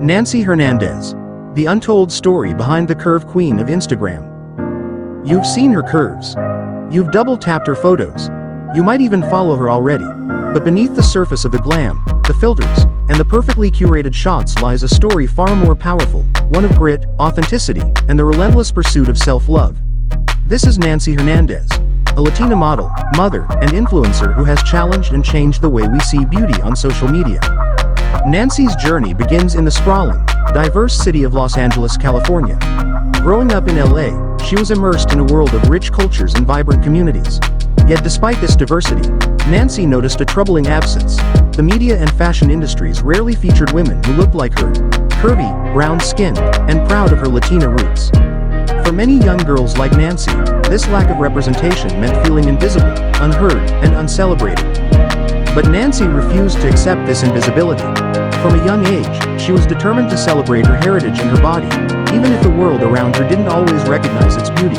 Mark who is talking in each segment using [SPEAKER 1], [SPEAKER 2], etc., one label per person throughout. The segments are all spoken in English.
[SPEAKER 1] Nancy Hernandez, the untold story behind the curve queen of Instagram. You've seen her curves. You've double-tapped her photos. You might even follow her already. But beneath the surface of the glam, the filters, and the perfectly curated shots lies a story far more powerful, one of grit, authenticity, and the relentless pursuit of self-love. This is Nancy Hernandez, a Latina model, mother, and influencer who has challenged and changed the way we see beauty on social media. Nancy's journey begins in the sprawling, diverse city of Los Angeles, California. Growing up in LA, she was immersed in a world of rich cultures and vibrant communities. Yet despite this diversity, Nancy noticed a troubling absence. The media and fashion industries rarely featured women who looked like her, curvy, brown-skinned, and proud of her Latina roots. For many young girls like Nancy, this lack of representation meant feeling invisible, unheard, and uncelebrated. But Nancy refused to accept this invisibility. From a young age, she was determined to celebrate her heritage and her body, even if the world around her didn't always recognize its beauty.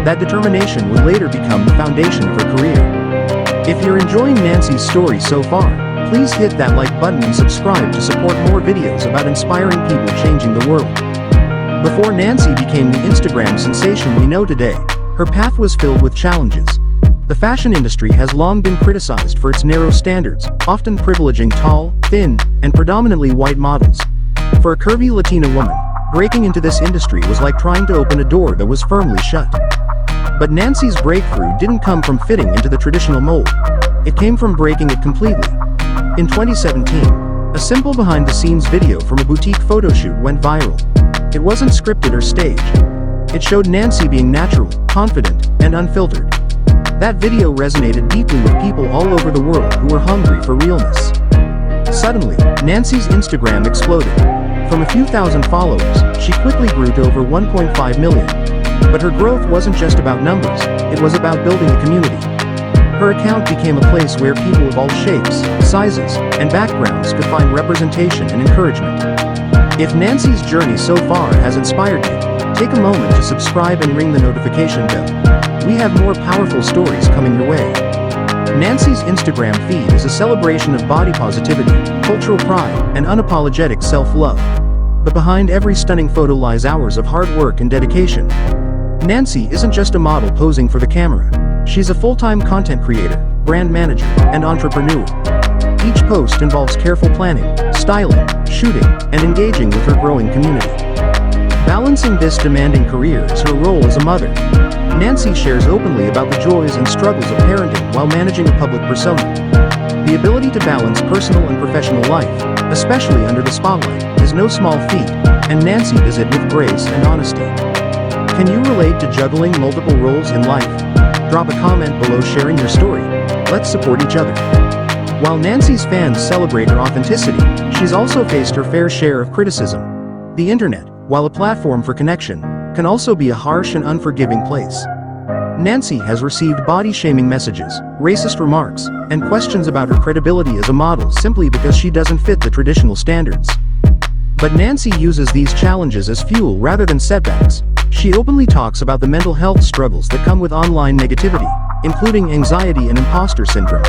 [SPEAKER 1] That determination would later become the foundation of her career. If you're enjoying Nancy's story so far, please hit that like button and subscribe to support more videos about inspiring people changing the world. Before Nancy became the Instagram sensation we know today, her path was filled with challenges. The fashion industry has long been criticized for its narrow standards, often privileging tall, thin, and predominantly white models. For a curvy Latina woman, breaking into this industry was like trying to open a door that was firmly shut. But Nancy's breakthrough didn't come from fitting into the traditional mold. It came from breaking it completely. In 2017, a simple behind-the-scenes video from a boutique photo shoot went viral. It wasn't scripted or staged. It showed Nancy being natural, confident, and unfiltered. That video resonated deeply with people all over the world who were hungry for realness. Suddenly, Nancy's Instagram exploded. From a few thousand followers, she quickly grew to over 1.5 million. But her growth wasn't just about numbers, it was about building a community. Her account became a place where people of all shapes, sizes, and backgrounds could find representation and encouragement. If Nancy's journey so far has inspired you, take a moment to subscribe and ring the notification bell. We have more powerful stories coming your way. Nancy's Instagram feed is a celebration of body positivity, cultural pride, and unapologetic self-love. But behind every stunning photo lies hours of hard work and dedication. Nancy isn't just a model posing for the camera. She's a full-time content creator, brand manager, and entrepreneur. Each post involves careful planning, styling, shooting, and engaging with her growing community. Balancing this demanding career is her role as a mother. Nancy shares openly about the joys and struggles of parenting while managing a public persona. The ability to balance personal and professional life, especially under the spotlight, is no small feat, and Nancy does it with grace and honesty. Can you relate to juggling multiple roles in life? Drop a comment below sharing your story. Let's support each other. While Nancy's fans celebrate her authenticity, she's also faced her fair share of criticism. The internet, while a platform for connection, can also be a harsh and unforgiving place. Nancy has received body-shaming messages, racist remarks, and questions about her credibility as a model simply because she doesn't fit the traditional standards. But Nancy uses these challenges as fuel rather than setbacks. She openly talks about the mental health struggles that come with online negativity, including anxiety and imposter syndrome.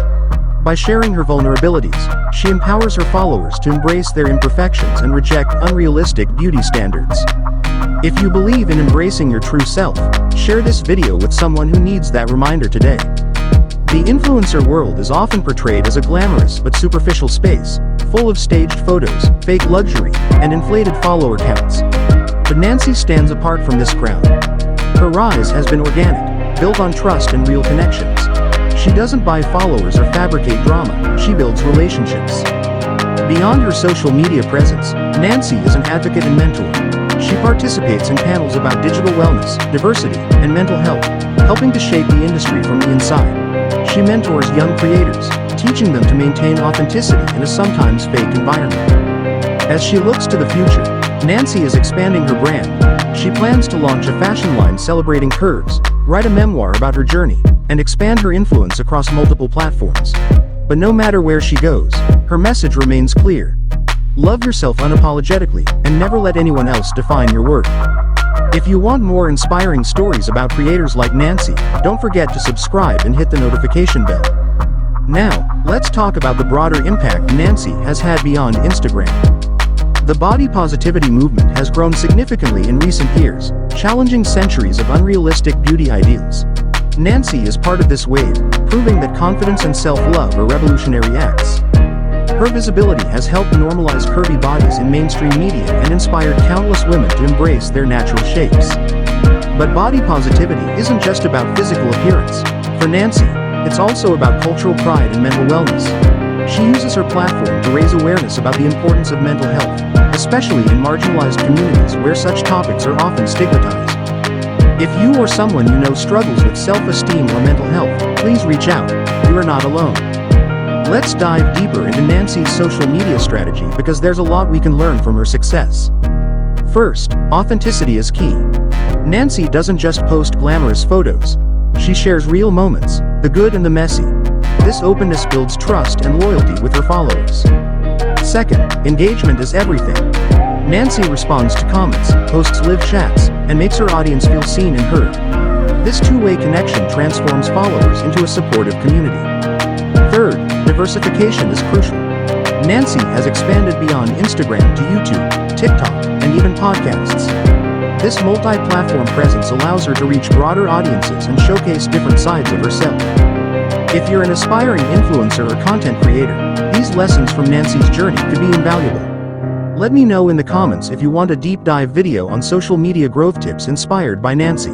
[SPEAKER 1] By sharing her vulnerabilities, she empowers her followers to embrace their imperfections and reject unrealistic beauty standards. If you believe in embracing your true self, share this video with someone who needs that reminder today. The influencer world is often portrayed as a glamorous but superficial space, full of staged photos, fake luxury, and inflated follower counts. But Nancy stands apart from this crowd. Her rise has been organic, built on trust and real connections. She doesn't buy followers or fabricate drama, she builds relationships. Beyond her social media presence, Nancy is an advocate and mentor. She participates in panels about digital wellness, diversity, and mental health, helping to shape the industry from the inside. She mentors young creators, teaching them to maintain authenticity in a sometimes fake environment. As she looks to the future, Nancy is expanding her brand. She plans to launch a fashion line celebrating curves, write a memoir about her journey, and expand her influence across multiple platforms. But no matter where she goes, her message remains clear. Love yourself unapologetically, and never let anyone else define your worth. If you want more inspiring stories about creators like Nancy, don't forget to subscribe and hit the notification bell. Now, let's talk about the broader impact Nancy has had beyond Instagram. The body positivity movement has grown significantly in recent years, challenging centuries of unrealistic beauty ideals. Nancy is part of this wave, proving that confidence and self-love are revolutionary acts. Her visibility has helped normalize curvy bodies in mainstream media and inspired countless women to embrace their natural shapes. But body positivity isn't just about physical appearance. For Nancy, it's also about cultural pride and mental wellness. She uses her platform to raise awareness about the importance of mental health, especially in marginalized communities where such topics are often stigmatized. If you or someone you know struggles with self-esteem or mental health, please reach out. You are not alone. Let's dive deeper into Nancy's social media strategy because there's a lot we can learn from her success. First, authenticity is key. Nancy doesn't just post glamorous photos. She shares real moments, the good and the messy. This openness builds trust and loyalty with her followers. Second, engagement is everything. Nancy responds to comments, posts live chats, and makes her audience feel seen and heard. This two-way connection transforms followers into a supportive community. Third, diversification is crucial. Nancy has expanded beyond Instagram to YouTube, TikTok, and even podcasts. This multi-platform presence allows her to reach broader audiences and showcase different sides of herself. If you're an aspiring influencer or content creator, these lessons from Nancy's journey could be invaluable. Let me know in the comments if you want a deep dive video on social media growth tips inspired by Nancy.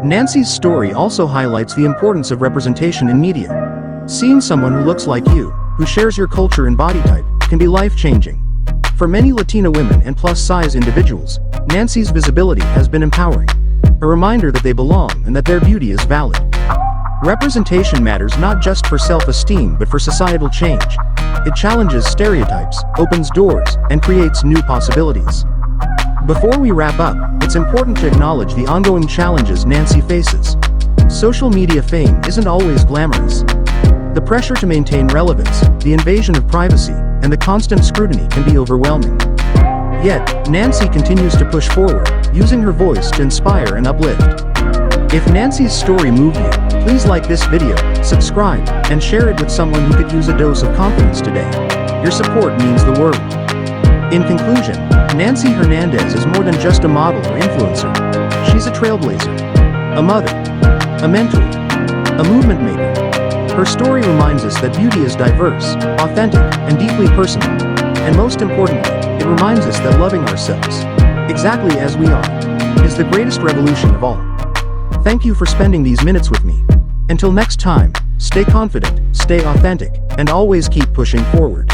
[SPEAKER 1] Nancy's story also highlights the importance of representation in media. Seeing someone who looks like you, who shares your culture and body type, can be life-changing. For many Latina women and plus-size individuals, Nancy's visibility has been empowering. A reminder that they belong and that their beauty is valid. Representation matters not just for self-esteem but for societal change. It challenges stereotypes, opens doors, and creates new possibilities. Before we wrap up, it's important to acknowledge the ongoing challenges Nancy faces. Social media fame isn't always glamorous. The pressure to maintain relevance, the invasion of privacy, and the constant scrutiny can be overwhelming. Yet, Nancy continues to push forward, using her voice to inspire and uplift. If Nancy's story moved you, please like this video, subscribe, and share it with someone who could use a dose of confidence today. Your support means the world. In conclusion, Nancy Hernandez is more than just a model or influencer. She's a trailblazer, a mother, a mentor, a movement maker. Her story reminds us that beauty is diverse, authentic, and deeply personal. And most importantly, it reminds us that loving ourselves, exactly as we are, is the greatest revolution of all. Thank you for spending these minutes with me. Until next time, stay confident, stay authentic, and always keep pushing forward.